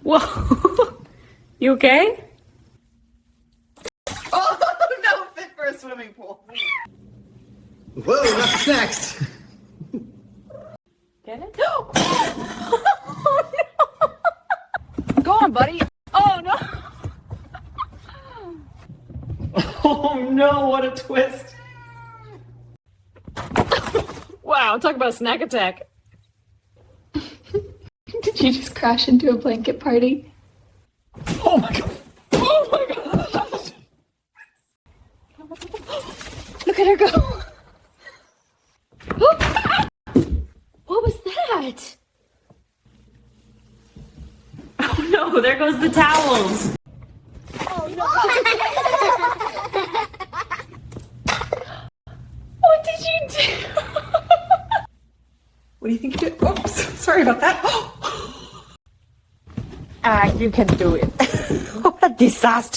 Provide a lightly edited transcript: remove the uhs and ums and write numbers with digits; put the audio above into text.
Whoa. You okay? Oh, no, fit for a swimming pool. Whoa, what's next? Get it? Oh, no. Go on, buddy. Oh, no. Oh no, what a twist. Wow, talk about a snack attack. Did you just crash into a blanket party? Oh my god. Oh, my God. Look at her go! What was that? Oh, no, there goes the towels. What did you do? What do you think you did? Oops, sorry about that. You can do it. What a disaster.